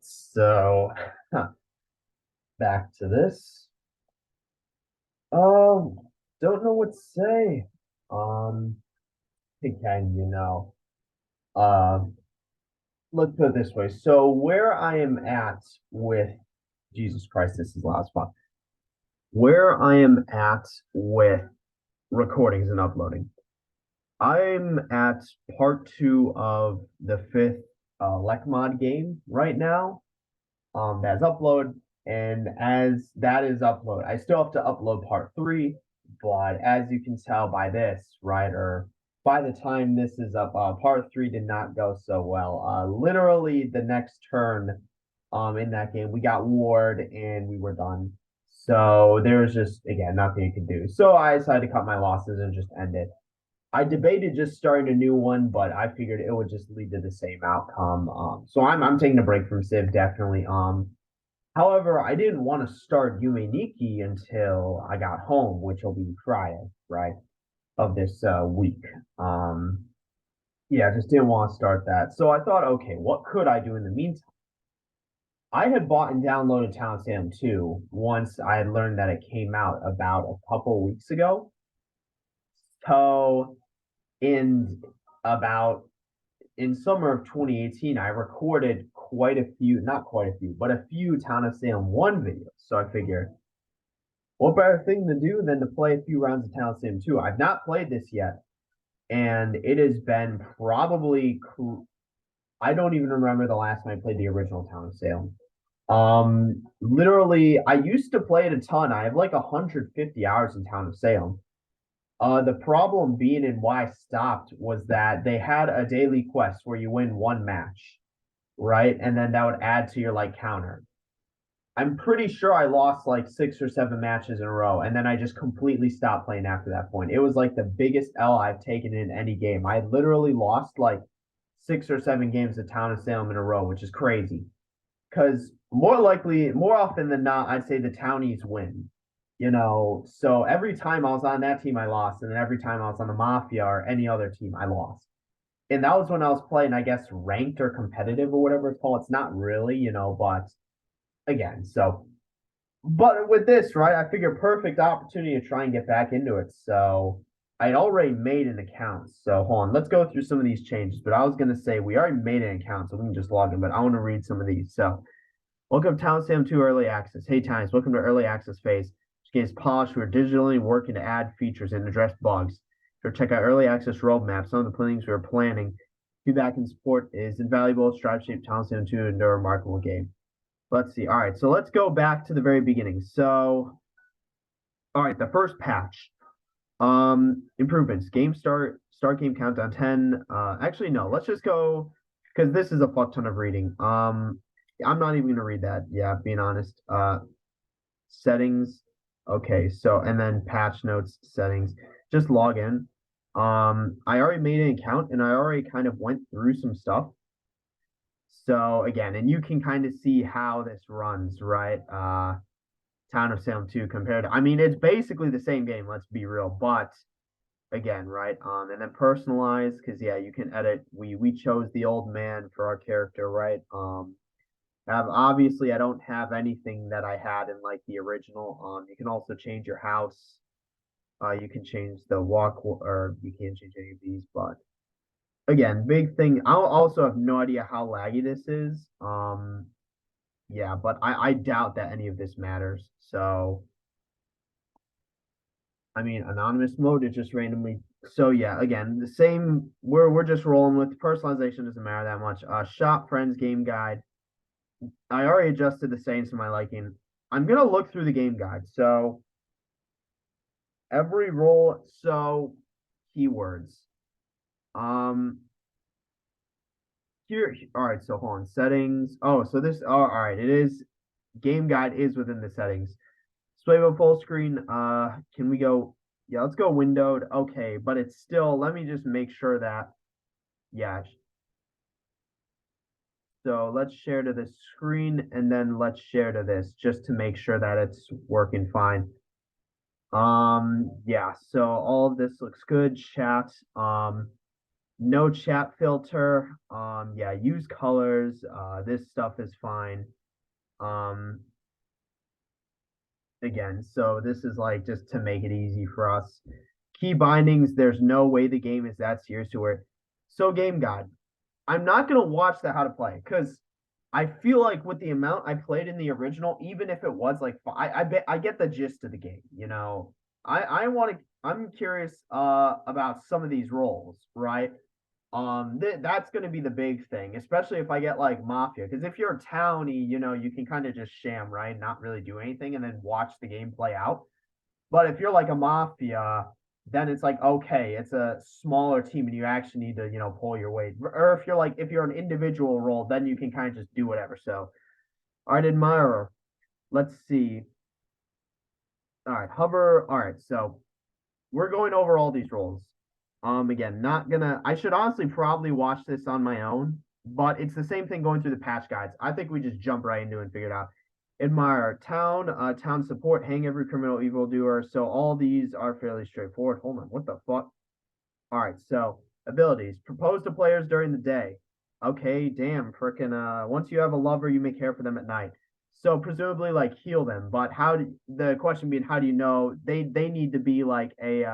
so back to this. Don't know what to say. Um, again, let's put it this way. So where I am at with Jesus Christ, this is the last spot. Where I am at with recordings and uploading. I'm at part two of the fifth LecMod game right now. That's upload. And as that is upload, I still have to upload part three, but as you can tell by this, right, or by the time this is up, part three did not go so well. Literally the next turn, in that game, we got ward and we were done. So there was just again nothing you could do. So I decided to cut my losses and just end it. I debated just starting a new one, but I figured it would just lead to the same outcome. So I'm taking a break from Civ definitely. However, I didn't want to start Yumeniki until I got home, which will be Friday, right, of this week. Um, yeah, I just didn't want to start that. So I thought, okay, what could I do in the meantime? I had bought and downloaded Town Salem 2 once I had learned that it came out about a couple weeks ago. So in about in summer of 2018, I recorded quite a few, not quite a few, but a few Town of Salem 1 videos. So I figured, what better thing to do than to play a few rounds of Town of Salem 2? I've not played this yet, and it has been probably, I don't even remember the last time I played the original Town of Salem. Literally, I used to play it a ton. I have like 150 hours in Town of Salem. The problem being and why I stopped was that they had a daily quest where you win one match, right? And then that would add to your like counter. I'm pretty sure I lost like 6 or 7 matches in a row, and then I just completely stopped playing after that point. It was like the biggest L I've taken in any game. I literally lost like 6 or 7 games of Town of Salem in a row, which is crazy. Because more often than not, I'd say the townies win. So every time I was on that team, I lost, and then every time I was on the Mafia or any other team, I lost. And that was when I was playing, I guess, ranked or competitive or whatever it's called. It's not really, but again, but with this, right, I figured perfect opportunity to try and get back into it. So I'd already made an account. So hold on, let's go through some of these changes. But I was gonna say we already made an account, so we can just log in. But I want to read some of these. So welcome to Town Sam 2 Early Access. Hey Times, welcome to Early Access phase. This game is polished. We're digitally working to add features and address bugs. So check out Early Access roadmap. Some of the things we are planning. Feedback and support is invaluable. Strive shape Town Sam 2 into a remarkable game. Let's see. All right, so let's go back to the very beginning. So, all right, the first patch. Improvements. Game start game countdown 10. Actually, no, let's just go because this is a fuck ton of reading. I'm not even gonna read that. Yeah, being honest. Settings. Okay, so and then patch notes, settings. Just log in. I already made an account and I already kind of went through some stuff. So again, and you can kind of see how this runs, right? Town of Salem 2 compared to, I mean, it's basically the same game, let's be real, but again, right? And then personalize, because yeah, you can edit. We chose the old man for our character, right? Have obviously I don't have anything that I had in like the original. You can also change your house. You can change the walk, or you can't change any of these, but again, big thing. I also have no idea how laggy this is. Yeah, but I doubt that any of this matters. So, I mean, anonymous mode is just randomly. So yeah, again, the same. We're just rolling with personalization. Doesn't matter that much. Shop friends game guide. I already adjusted the settings to my liking. I'm gonna look through the game guide. So every role. So keywords. Um, here. All right. So hold on. Settings. Oh, so this. Oh, all right. It is. Game guide is within the settings. Display full screen. Can we go? Yeah, let's go windowed. Okay, but it's still. Let me just make sure that. Yeah. So let's share to this screen and then let's share to this just to make sure that it's working fine. Yeah. So all of this looks good. Chat. No chat filter. Yeah, use colors. This stuff is fine. Um, again, so this is like just to make it easy for us. Key bindings, there's no way the game is that serious to where. So game guide. I'm not gonna watch the how to play because I feel like with the amount I played in the original, even if it was like I bet I get the gist of the game. I want to. I'm curious about some of these roles, right? That's going to be the big thing, especially if I get like mafia. Because if you're a townie, you can kind of just sham, right? Not really do anything and then watch the game play out. But if you're like a mafia, then it's like okay, it's a smaller team and you actually need to, pull your weight. Or if you're an individual role, then you can kind of just do whatever. So, all right, admirer. Let's see. All right, hover. All right, so we're going over all these roles. Again, not gonna. I should honestly probably watch this on my own, but it's the same thing going through the patch guides. I think we just jump right into it and figure it out. Admire town, town support, hang every criminal evildoer. So all these are fairly straightforward. Hold on, what the fuck? All right, so abilities propose to players during the day. Okay, damn, freaking. Once you have a lover, you may care for them at night. So presumably like heal them, but the question being how do you know they need to be like a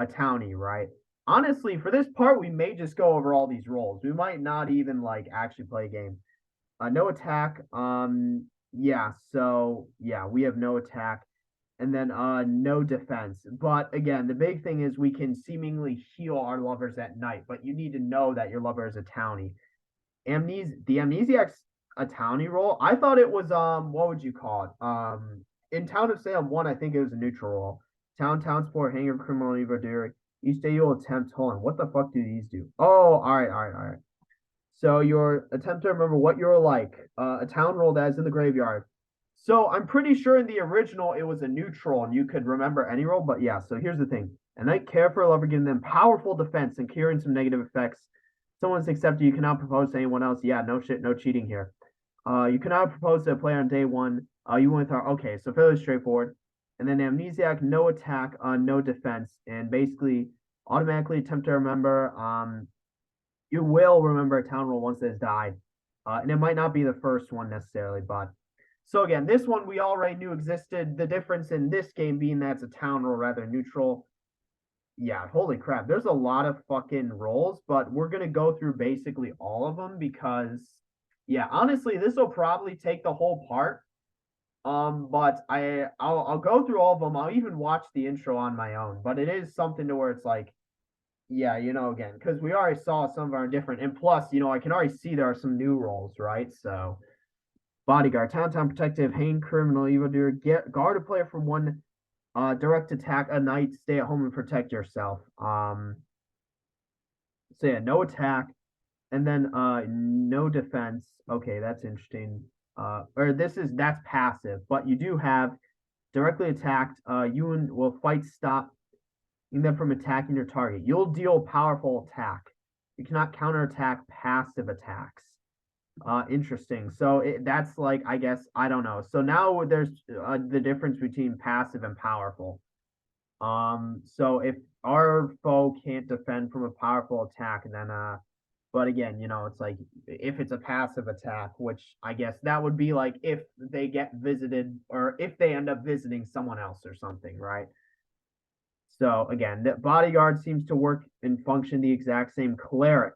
townie, right? Honestly, for this part, we may just go over all these roles. We might not even like actually play a game. No attack. Yeah, so yeah, we have no attack and then no defense. But again, the big thing is we can seemingly heal our lovers at night, but you need to know that your lover is a townie. The amnesiac's a townie role. I thought it was what would you call it? In Town of Salem 1, I think it was a neutral role. Town sport, hanger criminal evildoer. Each day you'll attempt hold on. What the fuck do these do? Oh, all right. So your attempt to remember what you're like. A town role that is in the graveyard. So I'm pretty sure in the original it was a neutral and you could remember any role, but yeah, so here's the thing. A knight care for a lover, giving them powerful defense and curing some negative effects. Someone's accepted, you cannot propose to anyone else. Yeah, no shit, no cheating here. You cannot propose to a player on day one. You went with our okay, so fairly straightforward. And then amnesiac, no attack, no defense, and basically automatically attempt to remember. You will remember a town role once it has died. And it might not be the first one necessarily, but so again, this one we already knew existed. The difference in this game being that it's a town role rather neutral. Yeah, holy crap. There's a lot of fucking roles, but we're gonna go through basically all of them because yeah, honestly, this will probably take the whole part. But I'll go through all of them. I'll even watch the intro on my own, but it is something to where it's like yeah, again, because we already saw some of our different, and plus, I can already see there are some new roles, right? So, bodyguard, town protective, hang criminal, evildoer, guard a player from one direct attack, a knight, stay at home and protect yourself. So yeah, no attack, and then no defense. Okay, that's interesting. Or that's passive, but you do have directly attacked. You will fight stop them from attacking your target. You'll deal powerful attack. You cannot counterattack passive attacks. Interesting. So that's like, I guess, I don't know. So now there's the difference between passive and powerful. So if our foe can't defend from a powerful attack, then but again, it's like if it's a passive attack, which I guess that would be like if they get visited or if they end up visiting someone else or something, right? So again, the bodyguard seems to work and function the exact same. Cleric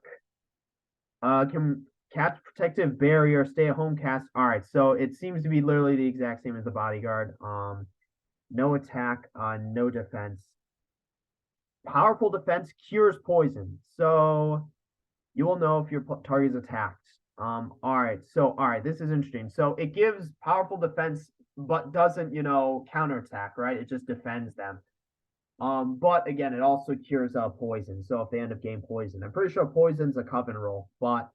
can cast protective barrier, stay at home cast. All right, so it seems to be literally the exact same as the bodyguard. No attack, no defense. Powerful defense cures poison. So you will know if your target is attacked. All right, this is interesting. So it gives powerful defense, but doesn't, counterattack, right? It just defends them. But again, it also cures poison. So if they end up getting poison, I'm pretty sure poison's a coven roll, but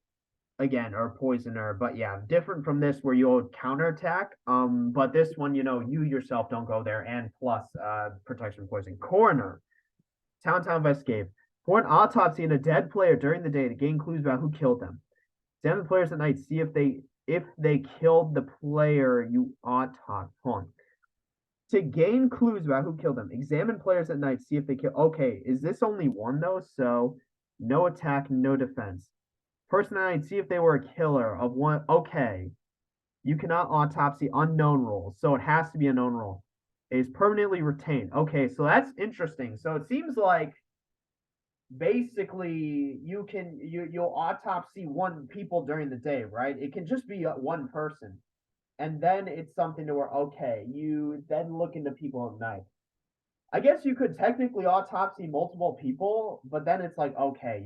again, or poisoner. But yeah, different from this where you'll counterattack. But this one, you yourself don't go there, and plus protection poison. Coroner, town investigate. For an autopsy in a dead player during the day to gain clues about who killed them. Examine the players at night, see if they killed the player you autopsy. Hold on. To gain clues about who killed them, examine players at night, see if they kill. Okay, is this only one though? So No attack, no defense. Personality, see if they were a killer of one. Okay. You cannot autopsy unknown roles, so it has to be a known role. Is permanently retained. Okay, so that's interesting. So it seems like basically you'll autopsy one people during the day, right? It can just be one person, and then it's something to where okay, you then look into people at night. I guess you could technically autopsy multiple people, but then it's like okay,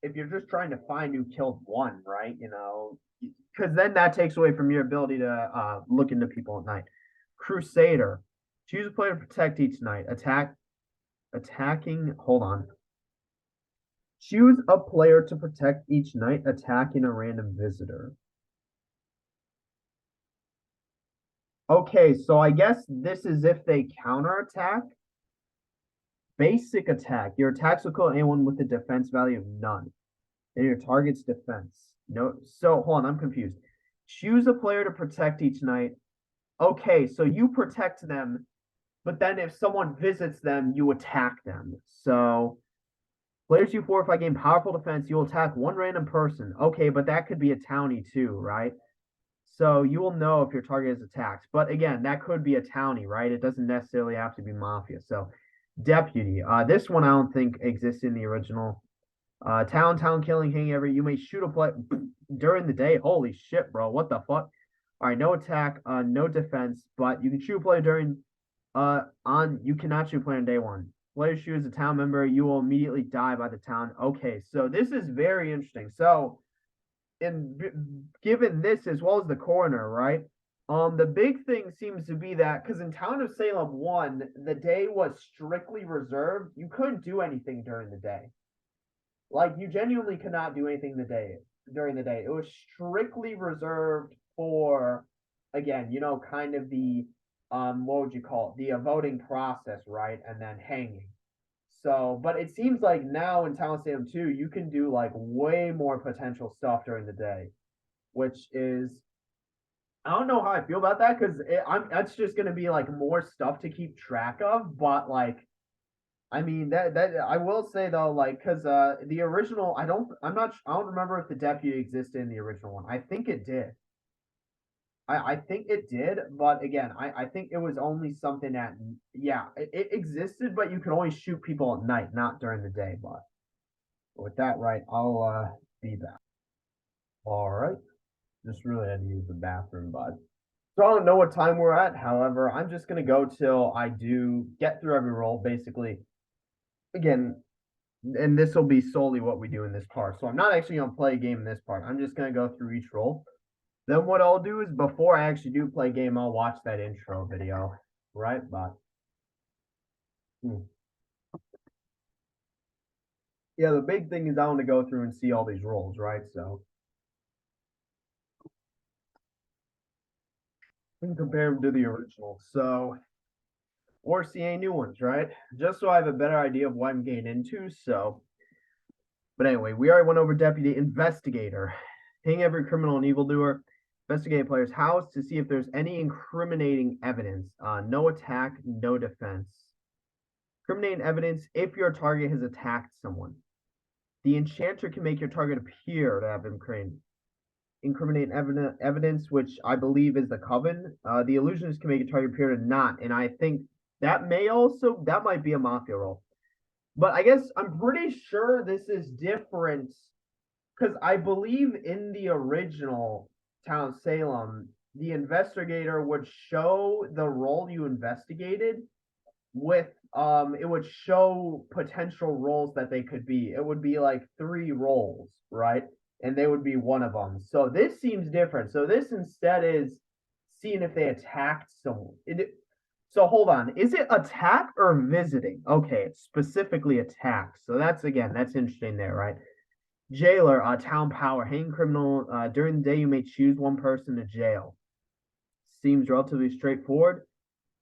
if you're just trying to find who killed one, right? Because then that takes away from your ability to look into people at night. Crusader, choose a player to protect each night. Attacking. Hold on. Choose a player to protect each night, attacking a random visitor. Okay, so I guess this is if they counterattack. Basic attack. Your attacks will kill anyone with a defense value of none. And your target's defense. No, so hold on, I'm confused. Choose a player to protect each night. Okay, so you protect them, but then if someone visits them, you attack them. So players you fortify gain powerful defense. You'll attack one random person. Okay, but that could be a townie too, right? So you will know if your target is attacked. But again, that could be a townie, right? It doesn't necessarily have to be mafia. So deputy. This one I don't think exists in the original. Town killing, hanging every. You may shoot a play during the day. Holy shit, bro! What the fuck? All right, no attack, no defense, but you can shoot a player during. You cannot shoot a player on day one. Player shoots a town member, you will immediately die by the town. Okay, so this is very interesting. So, given this as well as the coroner, right? The big thing seems to be that because in Town of Salem 1, the day was strictly reserved. You couldn't do anything during the day. Like you genuinely could not do anything during the day. It was strictly reserved for again, kind of the what would you call it? The voting process, right? And then hanging. So, but it seems like now in Talent Stadium 2, you can do like way more potential stuff during the day, which is I don't know how I feel about that because that's just going to be like more stuff to keep track of. But like I mean that I will say though, like because the original I don't remember if the deputy existed in the original one. I think it did. I think it did, but again, I think it was only something that yeah, it existed, but you could only shoot people at night, not during the day. But with that right, I'll be back. All right. Just really had to use the bathroom, but so I don't know what time we're at. However, I'm just gonna go till I do get through every roll, basically. Again, and this will be solely what we do in this part. So I'm not actually gonna play a game in this part. I'm just gonna go through each roll. Then what I'll do is before I actually do play a game, I'll watch that intro video, right? But yeah, the big thing is I want to go through and see all these rolls, right? So and compare them to the original. So or see any new ones, right? Just so I have a better idea of what I'm getting into. So, but anyway, we already went over deputy investigator. Hang every criminal and evildoer. Investigate a player's house to see if there's any incriminating evidence. No attack, no defense. Incriminating evidence if your target has attacked someone. The enchanter can make your target appear to have incriminating evidence, which I believe is the coven. The illusionist can make your target appear to not, and I think that might be a mafia role. But I guess I'm pretty sure this is different because I believe in the original Town of Salem, the investigator would show the role you investigated with it would show potential roles that they could be. It would be like 3 roles, right? And they would be one of them. So this seems different. So this instead is seeing if they attacked someone. So hold on. Is it attack or visiting? Okay, it's specifically attack. So that's interesting there, right? Jailer, town power, hang criminal. During the day, you may choose one person to jail. Seems relatively straightforward.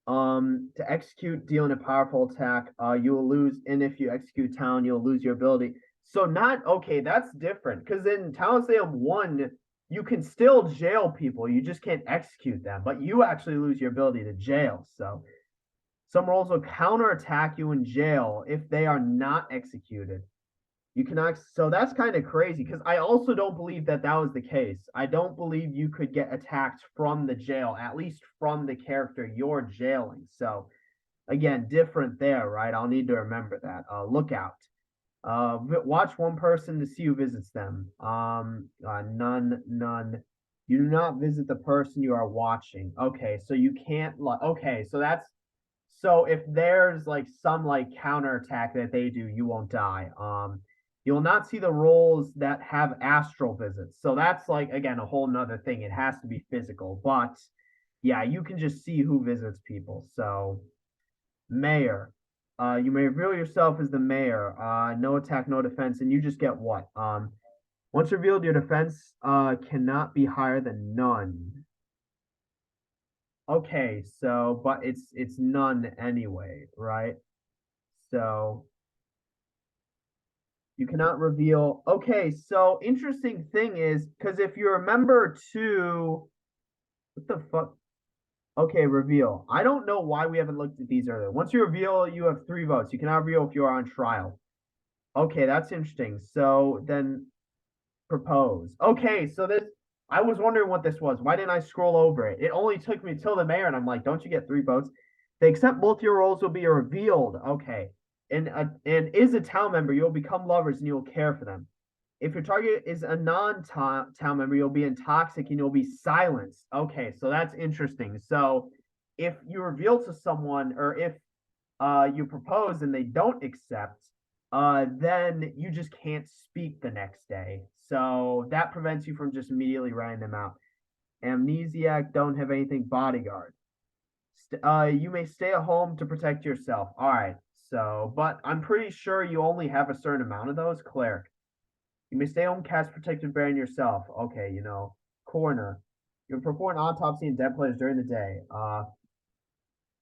To execute, dealing a powerful attack, you will lose, and if you execute town, you'll lose your ability. So not okay, that's different because in Town Salem 1, you can still jail people, you just can't execute them, but you actually lose your ability to jail. So some roles will counterattack you in jail if they are not executed. You cannot. So that's kind of crazy because I also don't believe that that was the case. I don't believe you could get attacked from the jail, at least from the character you're jailing. So again, different there, right? I'll need to remember that. Lookout. Watch one person to see who visits them. None, none. You do not visit the person you are watching. Okay, so you can't like. Okay, so that's so if there's like some like counterattack that they do, you won't die. You'll not see the roles that have astral visits. So that's like again a whole nother thing. It has to be physical, but yeah, you can just see who visits people. So mayor. You may reveal yourself as the mayor. No attack, no defense, and you just get what? Once revealed, your defense cannot be higher than none. Okay, so but it's none anyway, right? So you cannot reveal. Okay, so interesting thing is because if you remember to what the fuck? Okay, reveal. I don't know why we haven't looked at these earlier. Once you reveal, you have 3 votes. You cannot reveal if you are on trial. Okay, that's interesting. So then propose. Okay, so this I was wondering what this was. Why didn't I scroll over it? It only took me till the mayor, and I'm like, don't you get 3 votes? They accept both your roles will be revealed. Okay. And is a town member, you'll become lovers and you'll care for them. If your target is a non-town member, you'll be intoxic and you'll be silenced. Okay, so that's interesting. So if you reveal to someone or if you propose and they don't accept, then you just can't speak the next day. So that prevents you from just immediately writing them out. Amnesiac, don't have anything. Bodyguard. You may stay at home to protect yourself. All right. So, but I'm pretty sure you only have a certain amount of those. Cleric. You may stay home, cast protective bearing yourself. Okay, coroner. You perform an autopsy on dead players during the day. All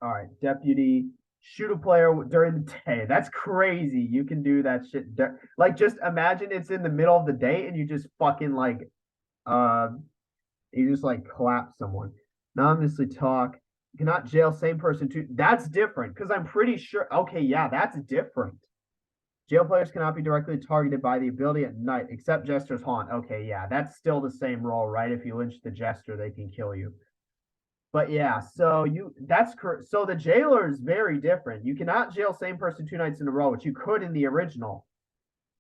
right, deputy. Shoot a player during the day. That's crazy. You can do that shit. Like, just imagine it's in the middle of the day and you just fucking like, uh, you just like clap someone. Anonymously talk. You cannot jail same person too. That's different because I'm pretty sure. Okay, yeah, that's different. Jail players cannot be directly targeted by the ability at night, except Jester's Haunt. Okay, yeah, that's still the same role, right? If you lynch the Jester, they can kill you. But yeah, so that's correct. So the jailer is very different. You cannot jail same person 2 nights in a row, which you could in the original.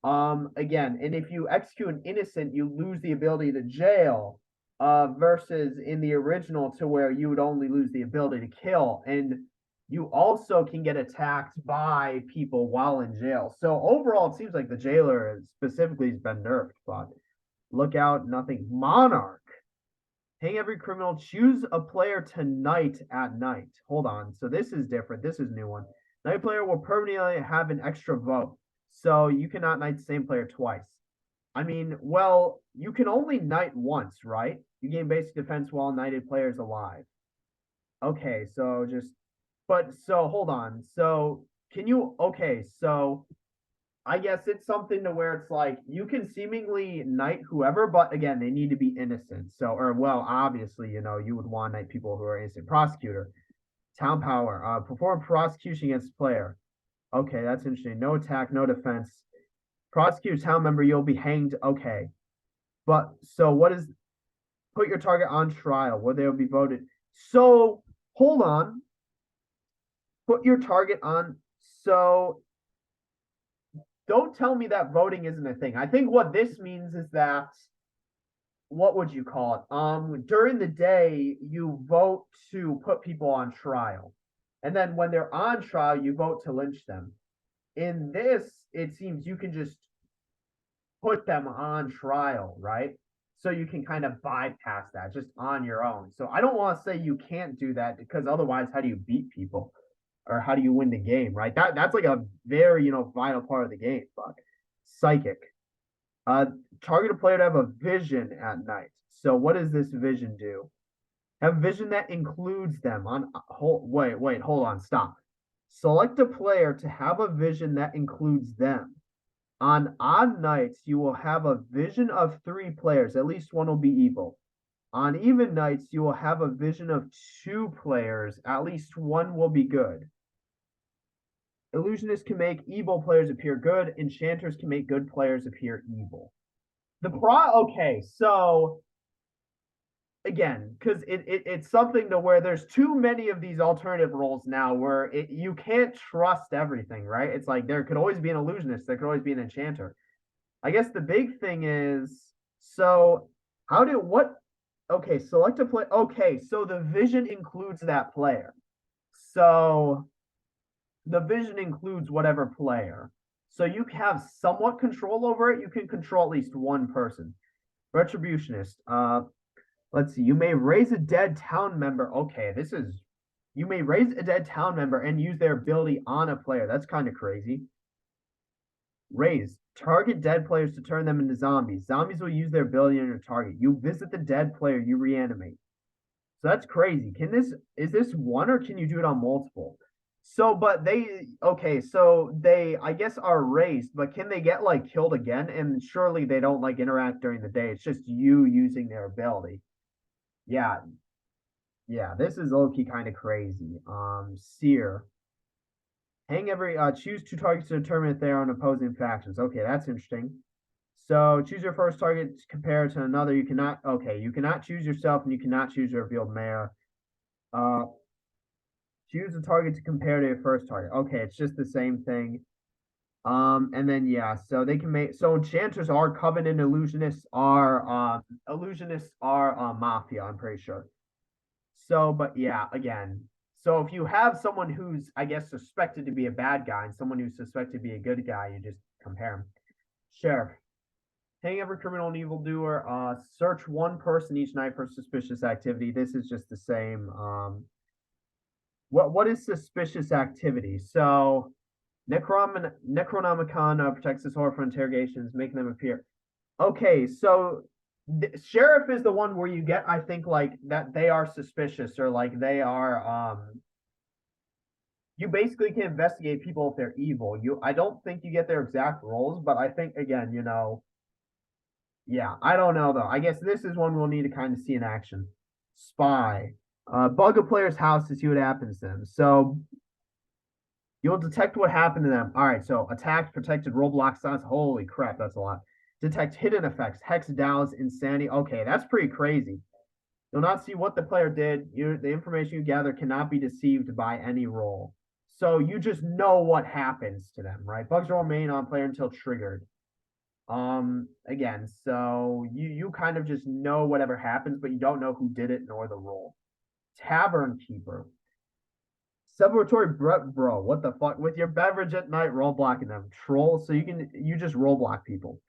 Again, and if you execute an innocent, you lose the ability to jail. Versus in the original to where you would only lose the ability to kill. And you also can get attacked by people while in jail. So overall, it seems like the jailer specifically has been nerfed, but look out, nothing. Monarch. Hang every criminal. Choose a player tonight at night. Hold on. So this is different. This is a new one. Night player will permanently have an extra vote. So you cannot knight the same player twice. I mean, well, you can only knight once, right? You gain basic defense while knighted players alive. Okay, so so hold on. So can you, okay, so I guess it's something to where it's like you can seemingly knight whoever, but again, they need to be innocent. So, or well, obviously, you would want to knight people who are innocent. Prosecutor, town power, perform prosecution against player. Okay, that's interesting. No attack, no defense. Prosecute town member, you'll be hanged. Okay. But so what is put your target on trial where they will be voted? So hold on. Put your target on. So don't tell me that voting isn't a thing. I think what this means is that what would you call it? During the day, you vote to put people on trial. And then when they're on trial, you vote to lynch them. In this, it seems you can just put them on trial, right? So you can kind of bypass that just on your own. So I don't want to say you can't do that because otherwise, how do you beat people? Or how do you win the game, right? That's like a very, vital part of the game. But psychic. Target a player to have a vision at night. So what does this vision do? Have vision that includes them on wait, hold on, stop. Select a player to have a vision that includes them. On odd nights, you will have a vision of 3 players. At least one will be evil. On even nights, you will have a vision of 2 players. At least one will be good. Illusionists can make evil players appear good. Enchanters can make good players appear evil. Okay, so again, because it's something to where there's too many of these alternative roles now where you can't trust everything, right? It's like there could always be an illusionist, there could always be an enchanter. I guess the big thing is, so how do what okay, select a play. Okay, so the vision includes that player. So the vision includes whatever player. So you have somewhat control over it. You can control at least one person. Retributionist. Let's see. You may raise a dead town member. Okay, this is you may raise a dead town member and use their ability on a player. That's kind of crazy. Raise. Target dead players to turn them into zombies. Zombies will use their ability on your target. You visit the dead player, you reanimate. So that's crazy. Is this one or can you do it on multiple? So, but okay, so they, I guess, are raised, but can they get like killed again? And surely they don't like interact during the day. It's just you using their ability. Yeah, yeah, this is low-key kind of crazy. Seer. Choose two targets to determine if they are on opposing factions. Okay, that's interesting. So choose your first target to compare to another. You cannot choose yourself and you cannot choose your revealed mayor. Uh, choose a target to compare to your first target. Okay, it's just the same thing. And then yeah, so they can so enchanters are covenant, illusionists are mafia, I'm pretty sure. So, but yeah, again, so if you have someone who's, I guess, suspected to be a bad guy and someone who's suspected to be a good guy, you just compare them. Sheriff. Hang every criminal and evildoer. Search one person each night for suspicious activity. This is just the same. What is suspicious activity? So Necronomicon protects his horror from interrogations, making them appear. Okay, so the sheriff is the one where you get, I think, like that they are suspicious or like they are you basically can investigate people if they're evil. I don't think you get their exact roles, but I think again, yeah, I don't know though. I guess this is one we'll need to kind of see in action. Spy. Bug a player's house to see what happens to them. So you'll detect what happened to them. All right, so attacked, protected, roadblock signs. Holy crap, that's a lot. Detect hidden effects, hex, dows, insanity. Okay, that's pretty crazy. You'll not see what the player did. The information you gather cannot be deceived by any roll. So you just know what happens to them, right? Bugs will remain on player until triggered. Again, so you kind of just know whatever happens, but you don't know who did it nor the role. Tavern keeper. Celebratory bro, what the fuck? With your beverage at night, roll blocking them. Troll, so you just roll block people.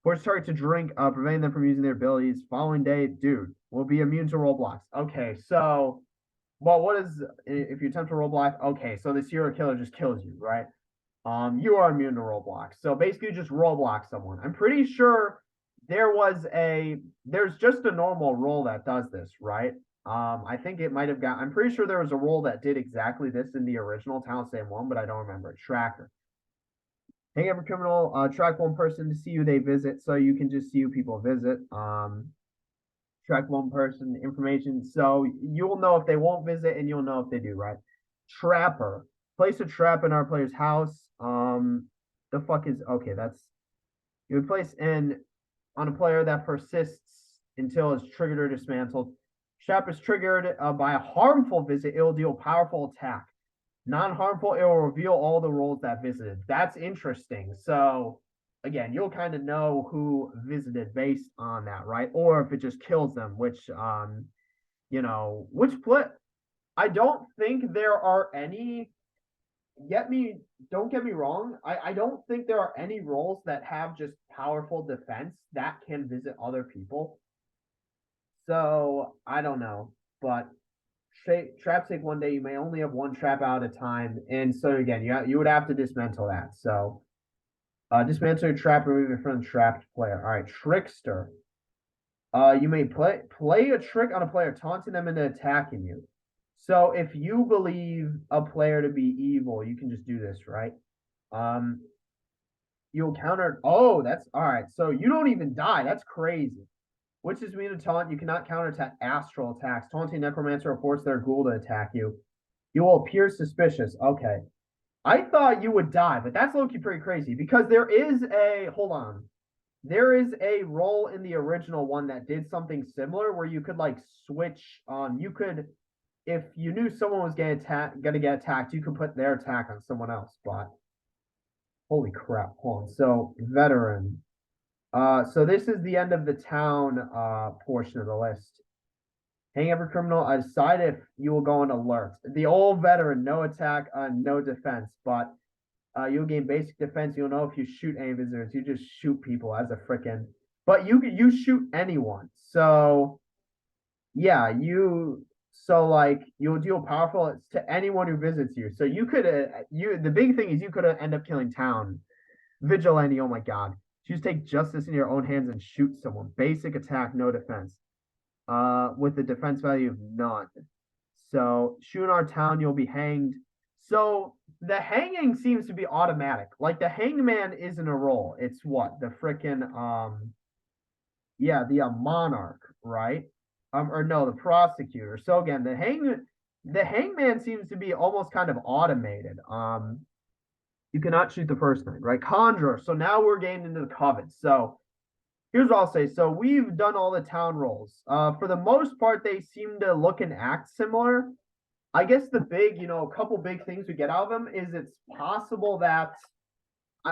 Force target to drink, preventing them from using their abilities. Following day, dude, will be immune to roll blocks. Okay, so well, what is if you attempt to roll block? Okay, so the serial killer just kills you, right? You are immune to roll blocks. So basically just roll block someone. I'm pretty sure there's just a normal roll that does this, right? I think it might have I'm pretty sure there was a roll that did exactly this in the original Town Same one, but I don't remember it. Tracker. Hang every criminal, track one person to see who they visit, so you can just see who people visit. Track one person information, so you'll know if they won't visit, and you'll know if they do, right? Trapper. Place a trap in our player's house. The fuck is okay? That's you would place on a player that persists until it's triggered or dismantled. Trap is triggered by a harmful visit. It will deal powerful attack. Non-harmful, it will reveal all the roles that visited. That's interesting. So again, you'll kind of know who visited based on that, right? Or if it just kills them, which which play. I don't think there are any. Don't get me wrong. I don't think there are any roles that have just powerful defense that can visit other people. So I don't know, but trap take one day. You may only have one trap out at a time, and so again, you would have to dismantle that. So, dismantle your trap, remove it from the trapped player. All right, trickster. You may play a trick on a player, taunting them into attacking you. So if you believe a player to be evil, you can just do this, right? You'll counter. Oh, that's all right. So you don't even die. That's crazy. Which is immune to taunt. You cannot counterattack astral attacks. Taunting necromancer will force their ghoul to attack you. You will appear suspicious. Okay. I thought you would die, but that's low-key pretty crazy because there is a hold on. There is a role in the original one that did something similar where you could like switch you could if you knew someone was gonna get attacked, you could put their attack on someone else. But holy crap, hold on. So veteran. So this is the end of the town portion of the list. Hang every criminal. I decide if you will go on alert. The old veteran, no attack, no defense, but you'll gain basic defense. You'll know if you shoot any visitors. You just shoot people as a frickin'. But you shoot anyone. So yeah, so like you'll deal powerful to anyone who visits you. So you could the big thing is you could end up killing town vigilante. Oh my god. Choose take justice in your own hands and shoot someone. Basic attack, no defense. With the defense value of none. So shoot in our town, you'll be hanged. So the hanging seems to be automatic. Like the hangman isn't a role. It's what? The frickin' the monarch, right? Or no, the prosecutor. So again, the hangman seems to be almost kind of automated. You cannot shoot the first night, right? Conjurer. So now we're getting into the coven. So here's what I'll say. So we've done all the town roles. For the most part, they seem to look and act similar. I guess the big, a couple big things we get out of them is it's possible that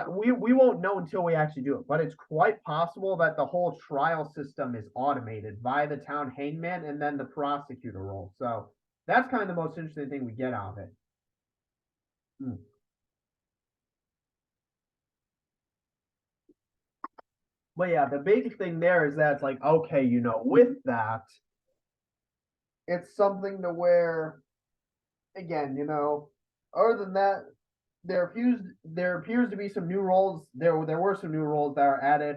we won't know until we actually do it, but it's quite possible that the whole trial system is automated by the town hangman and then the prosecutor role. So that's kind of the most interesting thing we get out of it. But yeah, the big thing there is that it's like, okay, with that, it's something to where, again, other than that, there appears to be some new roles. There were some new roles that are added.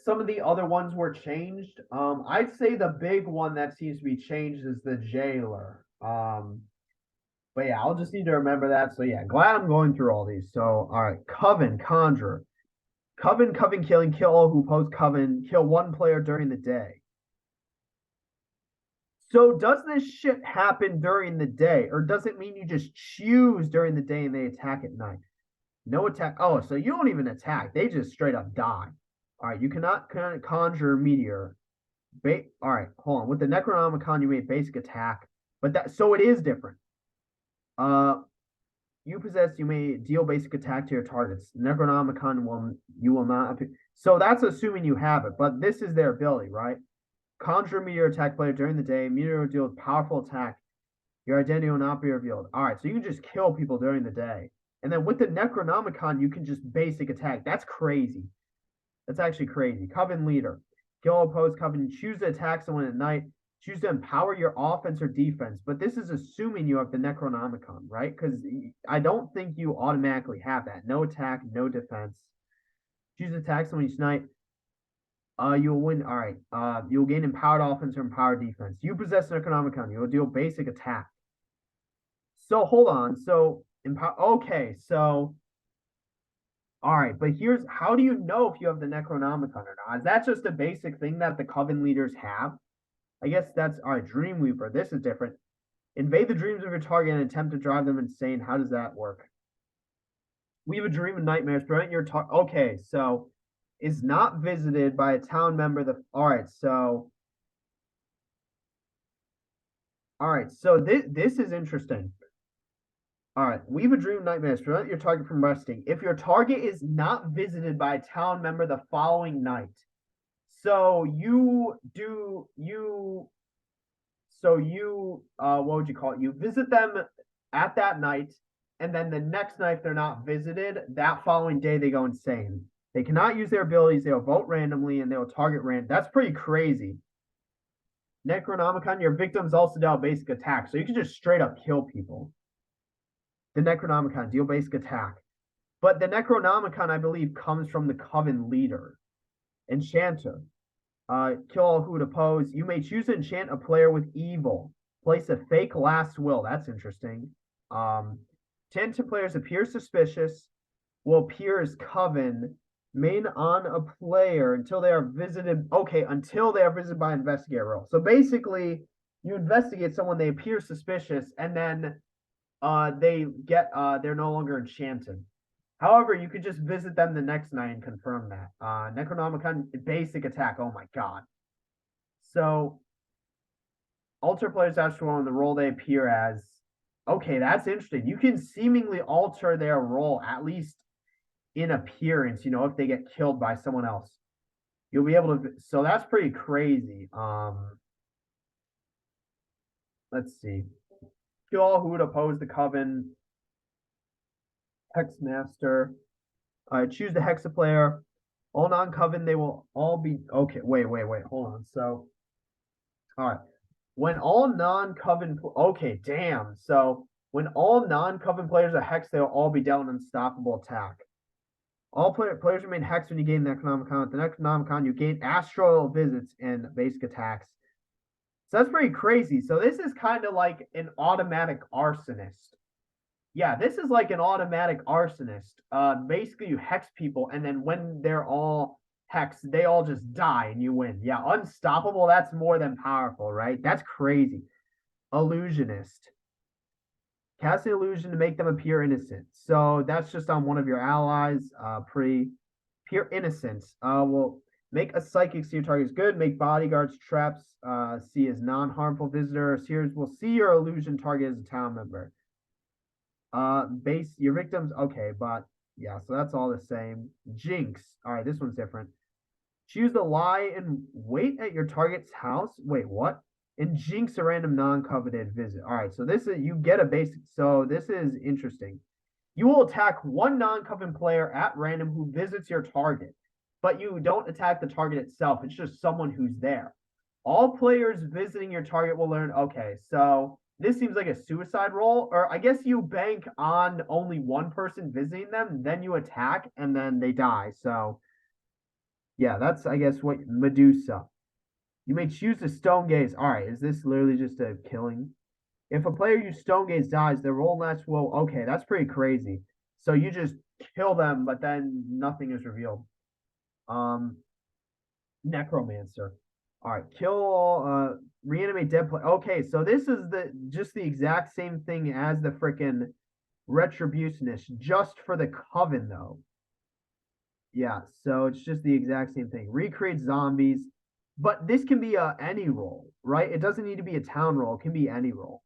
Some of the other ones were changed. I'd say the big one that seems to be changed is the jailer. But yeah, I'll just need to remember that. So yeah, glad I'm going through all these. So all right, Coven, Conjure. Coven, killing, kill all who oppose Coven, kill one player during the day. So does this shit happen during the day, or does it mean you just choose during the day and they attack at night? No attack. Oh, so you don't even attack. They just straight up die. All right, you cannot conjure meteor. All right, hold on. With the Necronomicon, you made basic attack, but so it is different. You possess, you may deal basic attack to your targets. Necronomicon you will not appear. So that's assuming you have it, but this is their ability, right? Conjure meteor attack player during the day. Meteor will deal powerful attack. Your identity will not be revealed. All right, so you can just kill people during the day. And then with the Necronomicon, you can just basic attack. That's crazy. That's actually crazy. Coven leader. Kill opposed Coven. Choose to attack someone at night. Choose to empower your offense or defense. But this is assuming you have the Necronomicon, right? Because I don't think you automatically have that. No attack, no defense. Choose to attack someone each night. You'll win. All right. You'll gain empowered offense or empowered defense. You possess an Necronomicon. You'll deal basic attack. So hold on. So okay. So all right, but here's how do you know if you have the Necronomicon or not? Is that just a basic thing that the Coven leaders have? I guess that's all right. Dreamweaver. This is different. Invade the dreams of your target and attempt to drive them insane. How does that work? Weave a dream of nightmares. Prevent your target. Okay, so is not visited by a town member. All right. So this is interesting. All right, weave a dream of nightmares. Prevent your target from resting. If your target is not visited by a town member the following night, so what would you call it? You visit them at that night, and then the next night they're not visited. That following day they go insane. They cannot use their abilities. They'll vote randomly and they'll target random. That's pretty crazy. Necronomicon, your victims also deal basic attack, so you can just straight up kill people. The Necronomicon, deal basic attack. But the Necronomicon, I believe, comes from the Coven leader. Enchanter. Kill all who would oppose. You may choose to enchant a player with evil. Place a fake last will. That's interesting. 10 to players appear suspicious. Will appear as Coven. Main on a player until they are visited. Okay, until they are visited by investigator role. So basically, you investigate someone, they appear suspicious, and then they're no longer enchanted. However, you could just visit them the next night and confirm that. Necronomicon basic attack. Oh my god. So alter players' astral on the role they appear as. Okay, that's interesting. You can seemingly alter their role, at least in appearance, if they get killed by someone else. You'll be able to, so that's pretty crazy. Let's see. Kill all who would oppose the coven. Hexmaster. Choose the Hexa player. All non-coven, they will all be okay. Wait, hold on. So, all right. When all non-coven, okay, damn. So when all non-coven players are Hex, they'll all be dealt an unstoppable attack. All players remain Hex when you gain the Necronomicon. With the Necronomicon, you gain astral visits and basic attacks. So that's pretty crazy. So this is kind of like an automatic arsonist. Yeah, this is like an automatic arsonist. Basically, you hex people, and then when they're all hexed, they all just die and you win. Yeah, unstoppable. That's more than powerful, right? That's crazy. Illusionist. Cast an illusion to make them appear innocent. So that's just on one of your allies. Pure innocence. Will make a psychic see your target is good. Make bodyguards traps see as non-harmful visitors. Here will see your illusion target as a town member. Base your victims. Okay, but yeah, so that's all the same. Jinx. All right, this one's different. Choose the lie and wait at your target's house. Wait, what? And jinx a random non-coveted visit. All right, so this is you get a basic. So this is interesting. You will attack one non-coven player at random who visits your target, but you don't attack the target itself. It's just someone who's there. All players visiting your target will learn. Okay, so this seems like a suicide roll, or I guess you bank on only one person visiting them, then you attack, and then they die. So yeah, that's I guess what Medusa. You may choose to stone gaze. All right, is this literally just a killing? If a player you stone gaze dies, their roll last will. Okay, that's pretty crazy. So you just kill them, but then nothing is revealed. Necromancer. All right, kill reanimate dead player. Okay, so this is the exact same thing as the freaking retributionist, just for the coven though. Yeah, so it's just the exact same thing. Recreate zombies, but this can be any role, right? It doesn't need to be a town role. It can be any role.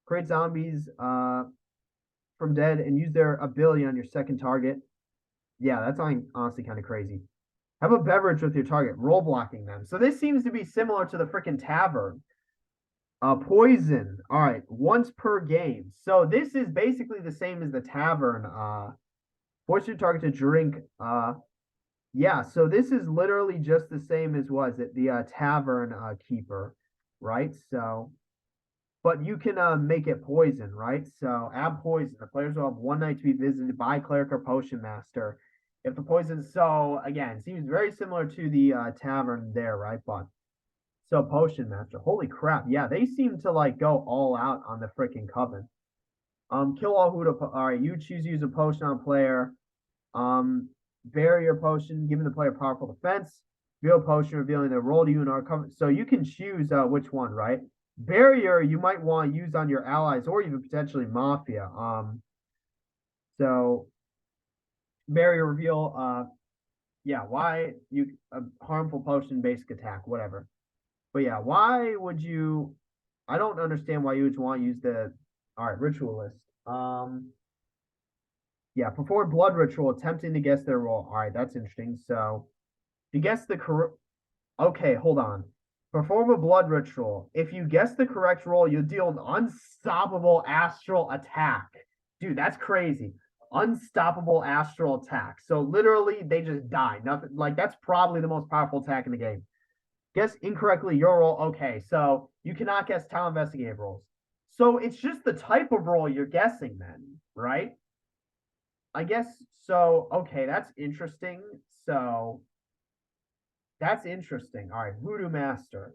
Create zombies from dead and use their ability on your second target. Yeah, that's honestly kind of crazy. Have a beverage with your target, role blocking them. So this seems to be similar to the freaking tavern. Poison. All right, once per game. So this is basically the same as the tavern. Force your target to drink. Yeah, so this is literally just the same as was it the tavern keeper, right? So, but you can make it poison, right? So add poison. The players will have one night to be visited by cleric or potion master. If the poison, so again, seems very similar to the tavern there, right? But so potion master, holy crap, yeah, they seem to like go all out on the freaking coven. Kill all who to. All right, you choose to use a potion on player. Barrier potion, giving the player powerful defense. Reveal potion, revealing their role to you in our cover. So you can choose which one, right? Barrier you might want to use on your allies or even potentially mafia. So barrier reveal. Yeah, why you a harmful potion, basic attack, whatever. But yeah, why would you? I don't understand why you would want to use the. All right, ritualist. Yeah, perform blood ritual, attempting to guess their role. All right, that's interesting. So, if you guess the correct. Okay, hold on. Perform a blood ritual. If you guess the correct role, you deal an unstoppable astral attack. Dude, that's crazy. Unstoppable astral attack. So literally, they just die. Nothing like that's probably the most powerful attack in the game. Guess incorrectly your role. Okay, so you cannot guess talent investigative roles. So it's just the type of role you're guessing then, right? I guess so. Okay, that's interesting. So that's interesting. All right, Voodoo Master.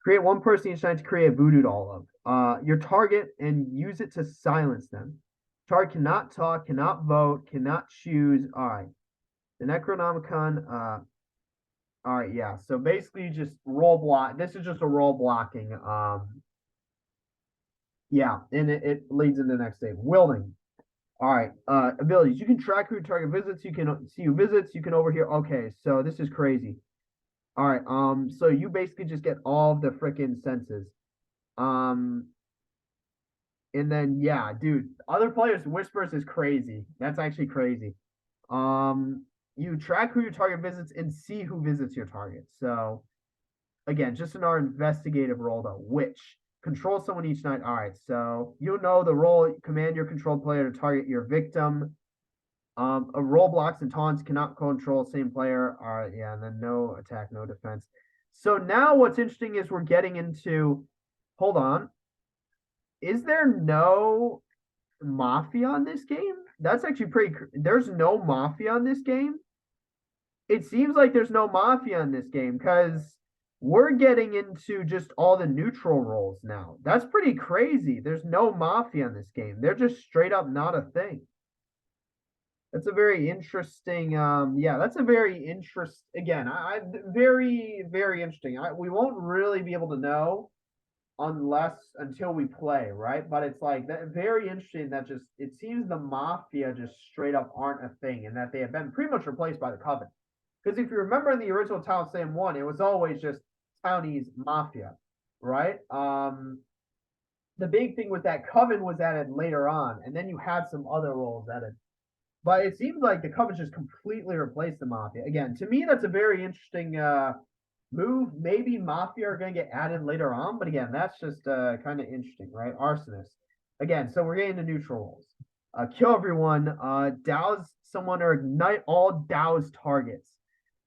Create one person each night to create a voodoo doll of your target and use it to silence them. Target cannot talk, cannot vote, cannot choose. All right. The Necronomicon. All right, yeah. So basically, just role block. This is just a role blocking. Yeah, and it leads into the next stage. Wielding. All right. Abilities. You can track who your target visits. You can see who visits. You can overhear. Okay, so this is crazy. All right. So you basically just get all of the freaking senses. Um, and then yeah, dude, other players whispers is crazy. That's actually crazy. Um, you track who your target visits and see who visits your target. So again, just in our investigative role though, which control someone each night. All right, so you know the role, command your controlled player to target your victim. A role blocks and taunts cannot control same player. All right, yeah, and then no attack, no defense. So now what's interesting is we're getting into, hold on, is there no mafia on this game? That's actually pretty, there's no mafia on this game. It seems like there's no mafia in this game because we're getting into just all the neutral roles now. That's pretty crazy. There's no mafia in this game. They're just straight up not a thing. That's a very interesting yeah, that's a very interest again, I very, very interesting. We won't really be able to know unless until we play, right? But it's like that very interesting that just it seems the mafia just straight up aren't a thing and that they have been pretty much replaced by the coven. Because if you remember in the original Town Sam 1, it was always just Townies Mafia, right? The big thing was that Coven was added later on, and then you had some other roles added. But it seems like the Coven just completely replaced the Mafia. Again, to me, that's a very interesting move. Maybe Mafia are going to get added later on, but again, that's just kind of interesting, right? Arsonist. Again, so we're getting the neutral roles. Kill everyone, douse someone, or ignite all douse targets.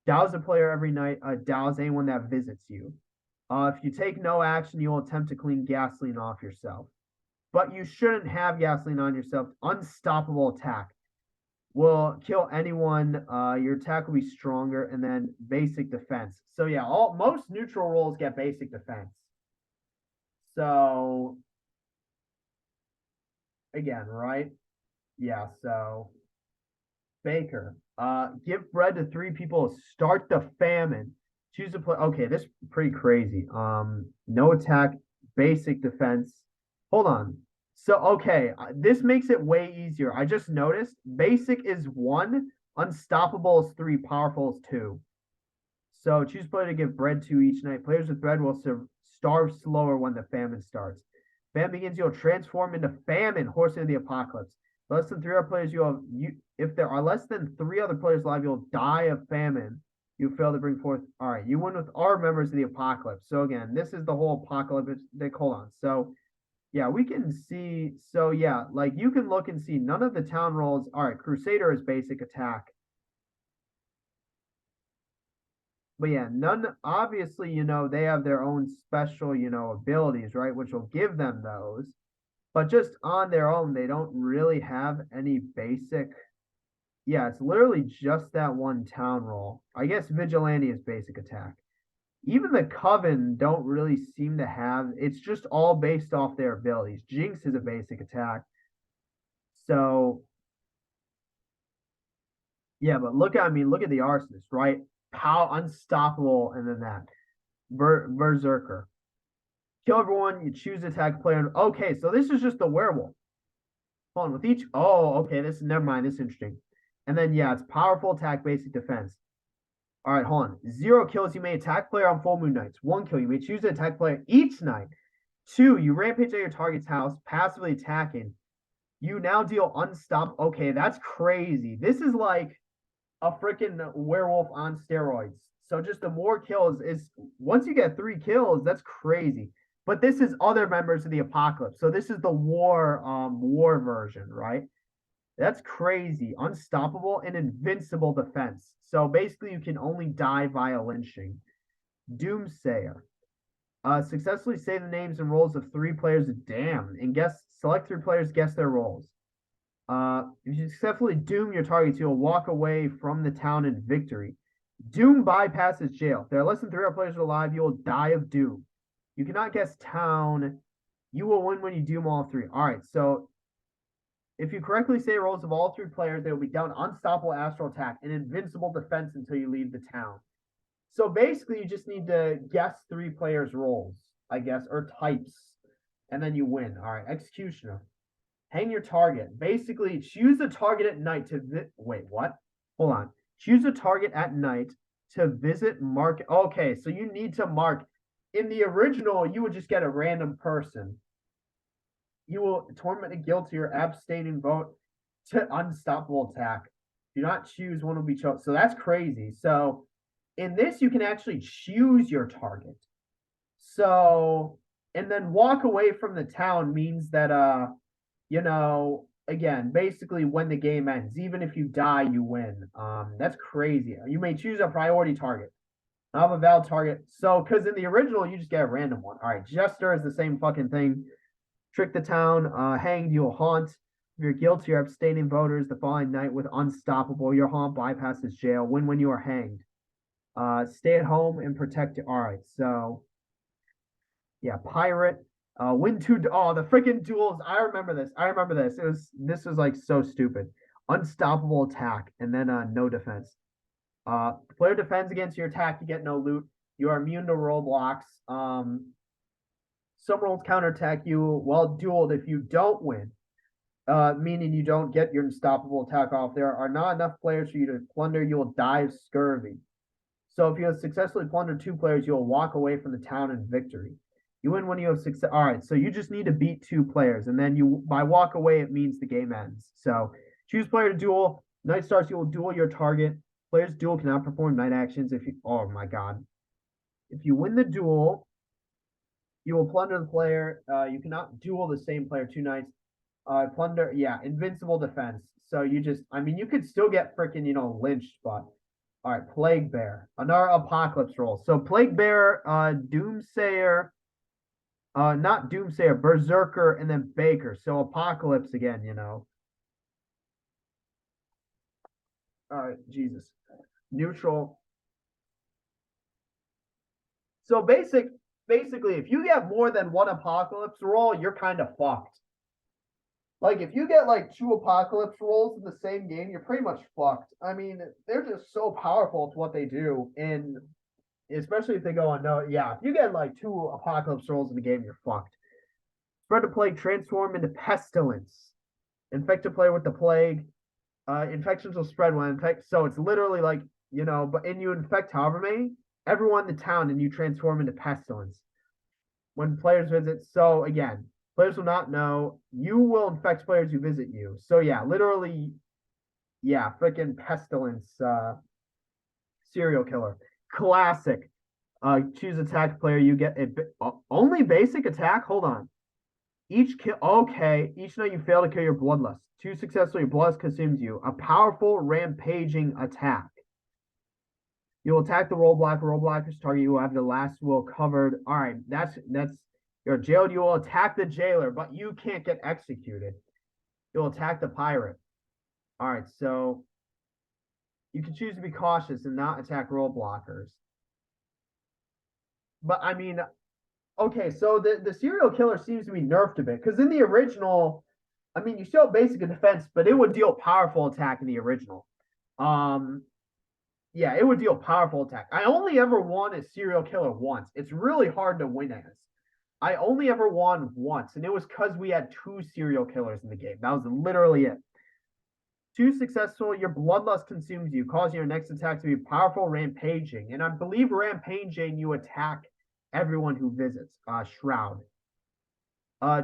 Douse a player every night. Douse anyone that visits you. If you take no action, you will attempt to clean gasoline off yourself. But you shouldn't have gasoline on yourself. Unstoppable attack will kill anyone. Your attack will be stronger, and then basic defense. So yeah, most neutral roles get basic defense. So again, right? Yeah. So Baker. Give bread to 3 people. Start the famine. Choose a play. Okay, this is pretty crazy. No attack, basic defense. Hold on. So okay, this makes it way easier. I just noticed basic is 1, unstoppable is 3, powerful is 2. So choose player to give bread to each night. Players with bread will starve slower when the famine starts. Famine begins, you'll transform into famine, horse of the apocalypse. Less than 3 other players, if there are less than 3 other players alive, you'll die of famine. You fail to bring forth. All right, you win with our members of the apocalypse. So again, this is the whole apocalypse. Hold on. So yeah, we can see. So yeah, like you can look and see none of the town roles. All right, Crusader is basic attack. But yeah, none obviously, they have their own special, abilities, right? Which will give them those. But just on their own, they don't really have any basic. Yeah, it's literally just that one town role. I guess Vigilante is basic attack. Even the Coven don't really seem to have it's just all based off their abilities. Jinx is a basic attack. So yeah, but look at the arsonist, right? How unstoppable, and then that. Berserker. Kill everyone, you choose attack player. Okay, so this is just the werewolf. Hold on, with each. Oh, okay, this never mind. This is interesting. And then yeah, it's powerful attack, basic defense. All right, hold on. 0 kills, you may attack player on full moon nights. 1 kill, you may choose to attack player each night. 2, you rampage at your target's house, passively attacking. You now deal unstop. Okay, that's crazy. This is like a freaking werewolf on steroids. So just the more kills is once you get 3 kills, that's crazy. But this is other members of the apocalypse. So this is the war version, right? That's crazy. Unstoppable and invincible defense. So basically you can only die via lynching. Doomsayer. Successfully say the names and roles of 3 players. Damn. And select 3 players, guess their roles. If you successfully doom your targets, you'll walk away from the town in victory. Doom bypasses jail. If there are less than 3 other players alive, you will die of doom. You cannot guess town. You will win when you doom all 3. All right, so if you correctly say roles of all 3 players, they will be down unstoppable astral attack and invincible defense until you leave the town. So basically, you just need to guess 3 players' roles, I guess, or types. and then you win. All right, executioner. Hang your target. Basically, choose a target at night to wait, what? Hold on. Choose a target at night to visit mark. Okay, so you need to mark. In the original, you would just get a random person. You will torment a guilty or abstaining vote to unstoppable attack. Do not choose one will be chosen. So that's crazy. So in this, you can actually choose your target. So and then walk away from the town means that again, basically when the game ends, even if you die, you win. That's crazy. You may choose a priority target. I have a valid target. So because in the original, you just get a random one. All right, Jester is the same fucking thing. Trick the town, hanged, you'll haunt. If you're guilty or abstaining voters the following night with unstoppable, your haunt bypasses jail. Win when you are hanged. Stay at home and protect. All right, so yeah, pirate. Win two. Oh, the freaking duels. I remember this. This was like so stupid. Unstoppable attack and then no defense. Player defends against your attack, you get no loot. You are immune to roadblocks. Some rolls counterattack you while dueled if you don't win, meaning you don't get your unstoppable attack off. There are not enough players for you to plunder. You will die of scurvy. So if you have successfully plundered two players, you will walk away from the town in victory. You win when you have success. All right, so you just need to beat two players, and then you by walk away it means the game ends. So choose player to duel. Night starts. You will duel your target. Players duel cannot perform night actions if you. Oh my god! If you win the duel, you will plunder the player. You cannot duel the same player two nights. Plunder. Yeah, invincible defense. So you just. I mean, you could still get freaking lynched, but. All right, Plague Bear, another Apocalypse roll. So Plague Bear, Doomsayer, not Doomsayer, Berserker, and then Baker. So Apocalypse again. All right, Jesus. Neutral. So basically, if you get more than one Apocalypse roll, you're kind of fucked. Like if you get like two Apocalypse rolls in the same game, you're pretty much fucked. I mean, they're just so powerful to what they do, and especially if they go on no. Yeah, if you get like two Apocalypse rolls in the game, you're fucked. Spread the plague, transform into pestilence. Infect a player with the plague. Infections will spread when infect. So it's literally like and you infect however many, everyone in the town, and you transform into pestilence. When players visit, so again, players will not know. You will infect players who visit you. So yeah, literally, yeah, freaking pestilence, serial killer, classic. Choose attack player. You get only basic attack. Hold on. Each kill. Okay, each night you fail to kill your bloodlust. Too successfully, your bloodlust consumes you. A powerful rampaging attack. You will attack the roadblock. Roadblockers target you will have the last will covered. All right, that's you're jailed. You will attack the jailer, but you can't get executed. You'll attack the pirate. All right, so you can choose to be cautious and not attack roadblockers. But I mean, okay, so the serial killer seems to be nerfed a bit because in the original, I mean, you still have basic defense, but it would deal powerful attack in the original. Yeah, it would deal powerful attack. I only ever won a serial killer once. It's really hard to win as. I only ever won once, and it was because we had two serial killers in the game. That was literally it. Too successful, your bloodlust consumes you, causing your next attack to be powerful rampaging. And I believe rampaging, you attack everyone who visits. Shroud.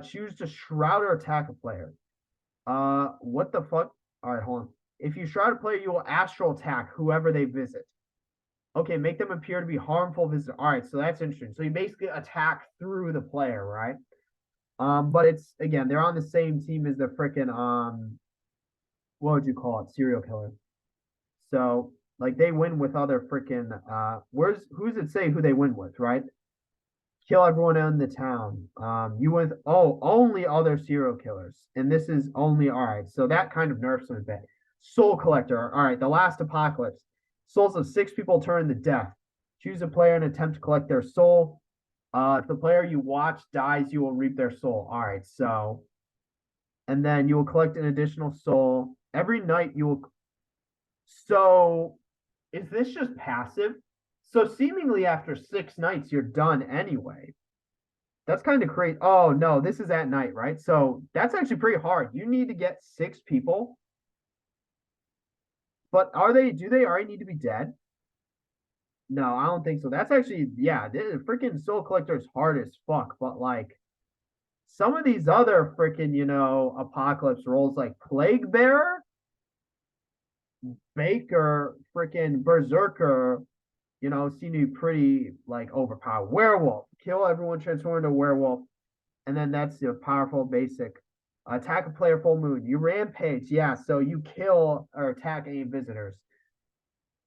Choose to shroud or attack a player. What the fuck? All right, hold on. If you shroud a player, you will astral attack whoever they visit. Okay, make them appear to be harmful visitor. All right, so that's interesting. So you basically attack through the player, right? But it's again, they're on the same team as the freaking what would you call it? Serial killer. So like they win with other freaking who's it say who they win with, right? Kill everyone in the town. You with only other serial killers. And this is only all right. So that kind of nerfs them a bit. Soul collector. All right, the last apocalypse. Souls of 6 people turn to death. Choose a player and attempt to collect their soul. If the player you watch dies, you will reap their soul. All right, so and then you will collect an additional soul. Every night you will. So is this just passive? So seemingly after 6 nights, you're done anyway. That's kind of crazy. Oh no, this is at night, right? So that's actually pretty hard. You need to get 6 people, but do they already need to be dead? No, I don't think so. That's actually, yeah, this freaking Soul Collector is hard as fuck, but like some of these other freaking, apocalypse roles like Plague Bearer, Baker, freaking Berserker, seem to be pretty like overpowered. Werewolf, kill everyone, transform into werewolf, and then that's the powerful basic. Attack a player full moon. You rampage, yeah. So you kill or attack any visitors,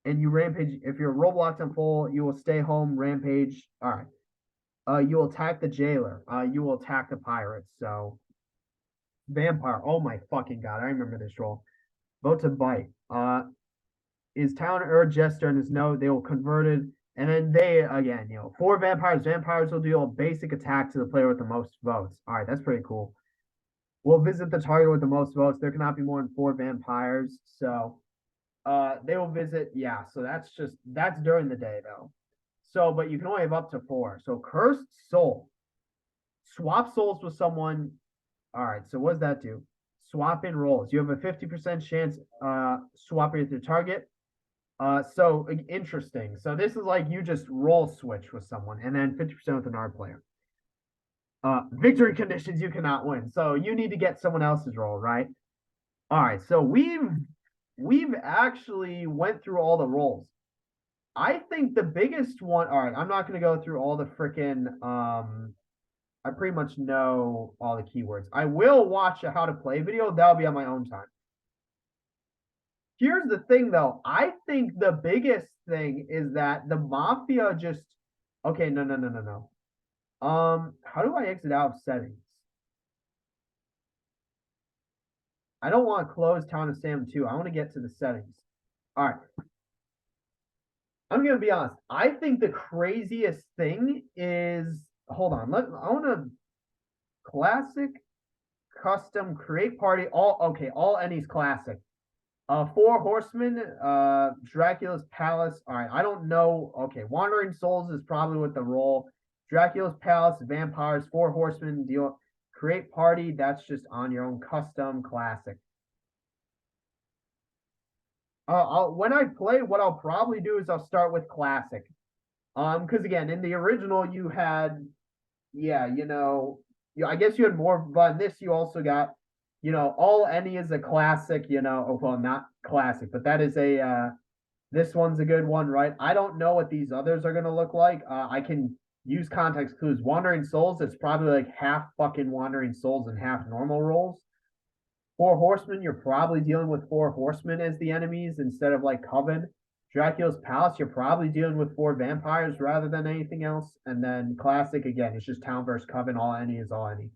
and you rampage. If you're Roblox on full, you will stay home, rampage. All right. You will attack the jailer. You will attack the pirates. So vampire. Oh my fucking god! I remember this role. Vote to bite. Is town or jester and his note. They will convert it, and then they again, 4 vampires. Vampires will deal a basic attack to the player with the most votes. All right, that's pretty cool. We'll visit the target with the most votes. There cannot be more than 4 vampires. So they will visit, yeah. So that's during the day though. So, but you can only have up to 4. So cursed soul. Swap souls with someone. All right, so what does that do? Swap in roles. You have a 50% chance swapping with your target. So interesting. So this is like you just role switch with someone and then 50% with another player. Victory conditions you cannot win. So you need to get someone else's role, right? All right. So we've actually went through all the roles. I think the biggest one. All right, I'm not going to go through all the freaking. I pretty much know all the keywords. I will watch a how to play video. That'll be on my own time. Here's the thing, though. I think the biggest thing is that the mafia just. Okay, no, no, no, no, no. How do I exit out of settings? I don't want to close Town of Salem 2. I want to get to the settings. All right. I'm gonna be honest. I think the craziest thing is hold on. I want to classic, custom, create party. All any's classic. 4 horsemen, Dracula's palace. All right, I don't know. Okay, Wandering Souls is probably with the role. Dracula's palace, vampires, 4 horsemen, deal create party. That's just on your own custom classic. When I play, what I'll probably do is I'll start with classic. Because again, in the original you had, yeah, I guess you had more, but in this you also got, all any is a classic, well, not classic, but that is this one's a good one, right? I don't know what these others are gonna look like. I can use context clues. Wandering Souls, it's probably like half fucking Wandering Souls and half normal roles. 4 horsemen, you're probably dealing with 4 horsemen as the enemies instead of like Coven. Dracula's Palace, you're probably dealing with 4 vampires rather than anything else. And then Classic, again, it's just Town versus Coven. All any is all any.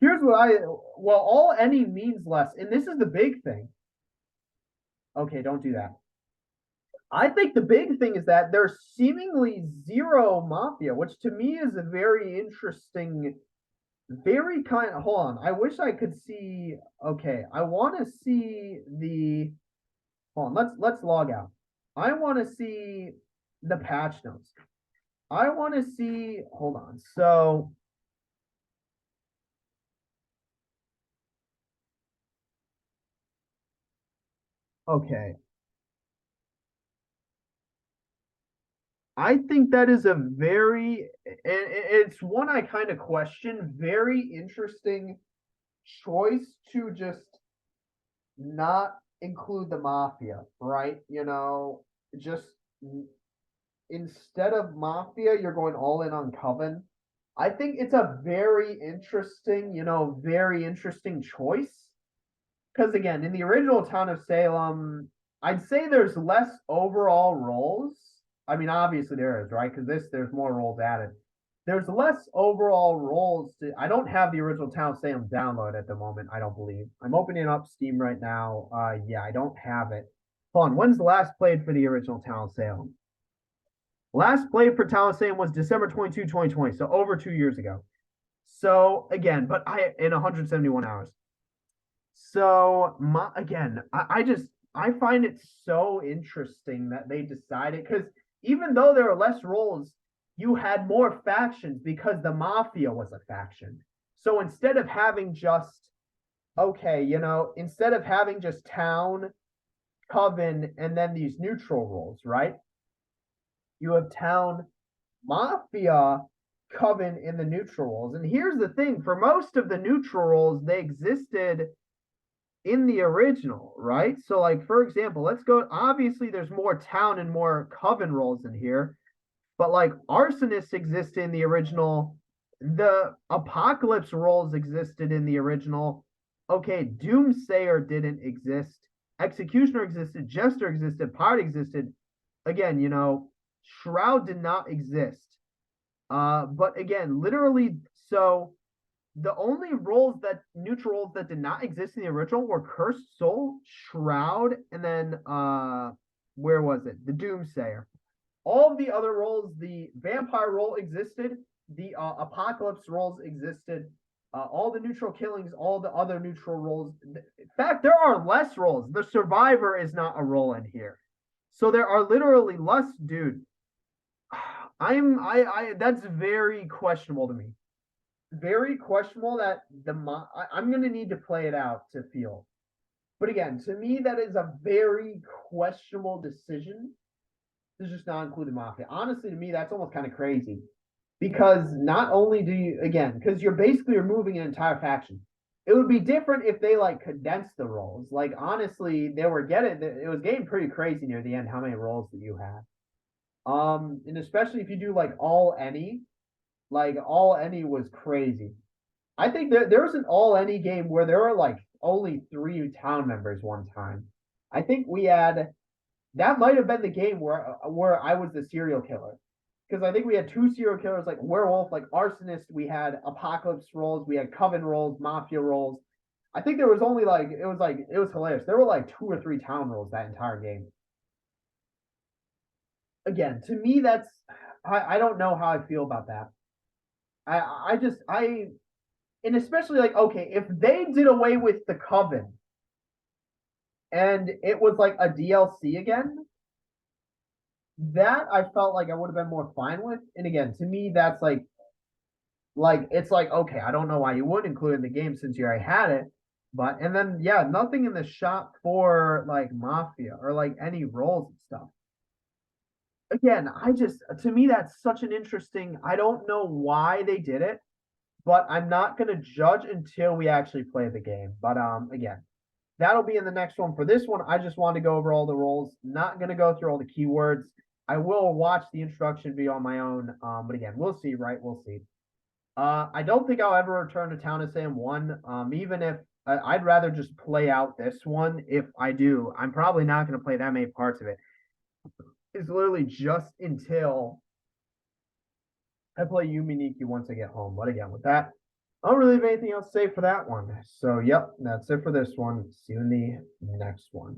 Here's what all any means less. And this is the big thing. Okay, don't do that. I think the big thing is that there's seemingly zero mafia, which to me is a very interesting very kind of hold on. I wish I could see. Okay, I want to see the hold on. Let's log out. I want to see the patch notes. I want to see hold on. So okay. I think that is a very it's one I kind of question. Very interesting choice to just not include the mafia, right? Just instead of mafia, you're going all in on Coven. I think it's a very interesting, very interesting choice. Because again, in the original Town of Salem, I'd say there's less overall roles. I mean, obviously there is, right? Because there's more roles added. There's less overall roles. I don't have the original Town of Salem download at the moment. I don't believe. I'm opening up Steam right now. Yeah, I don't have it. Hold on. When's the last played for the original Town of Salem? Last played for Town of Salem was December 22, 2020. So over 2 years ago. So again, but in 171 hours. So I find it so interesting that they decided because even though there are less roles, you had more factions because the mafia was a faction. So instead of having just, okay, instead of having just town, coven, and then these neutral roles, right? You have town, mafia, coven in the neutral roles. And here's the thing, for most of the neutral roles, they existed in the original, right? So, like, for example, let's go. Obviously, there's more town and more coven roles in here, but like arsonists exist in the original. The apocalypse roles existed in the original. Okay, doomsayer didn't exist. Executioner existed. Jester existed. Pirate existed. Again, shroud did not exist. But again, literally, so the only roles that neutral roles that did not exist in the original were Cursed Soul, Shroud, and then where was it? The Doomsayer. All of the other roles, the vampire role existed, the apocalypse roles existed, all the neutral killings, all the other neutral roles. In fact, there are less roles. The survivor is not a role in here. So there are literally less, dude. That's very questionable to me. Very questionable that I'm gonna need to play it out to feel. But again, to me, that is a very questionable decision to just not include the mafia. Honestly, to me, that's almost kind of crazy because not only do you, again, because you're basically removing an entire faction. It would be different if they like condensed the roles. Like honestly, it was getting pretty crazy near the end how many roles that you had. And especially if you do like all any was crazy. I think there was an all any game where there were like only 3 town members one time. I think we had that might have been the game where I was the serial killer. Because I think we had 2 serial killers like werewolf, like arsonist, we had apocalypse roles, we had coven roles, mafia roles. I think there was only like it was hilarious. There were like 2 or 3 town roles that entire game. Again, to me that's I don't know how I feel about that. I just I and especially like okay, if they did away with the coven and it was like a DLC again, that I felt like I would have been more fine with. And again, to me, that's like it's like okay, I don't know why you would include it in the game since you already had it. But and then yeah, nothing in the shop for like mafia or like any roles and stuff. Again, I just to me that's such an interesting. I don't know why they did it, but I'm not gonna judge until we actually play the game. But again, that'll be in the next one. For this one, I just wanted to go over all the roles. Not gonna go through all the keywords. I will watch the introduction video on my own. But again, we'll see, right? We'll see. I don't think I'll ever return to Town of Sam 1. Even if I'd rather just play out this one. If I do, I'm probably not going to play that many parts of it. It's literally just until I play Yuminiki once I get home. But again, with that, I don't really have anything else to say for that one. So, yep, that's it for this one. See you in the next one.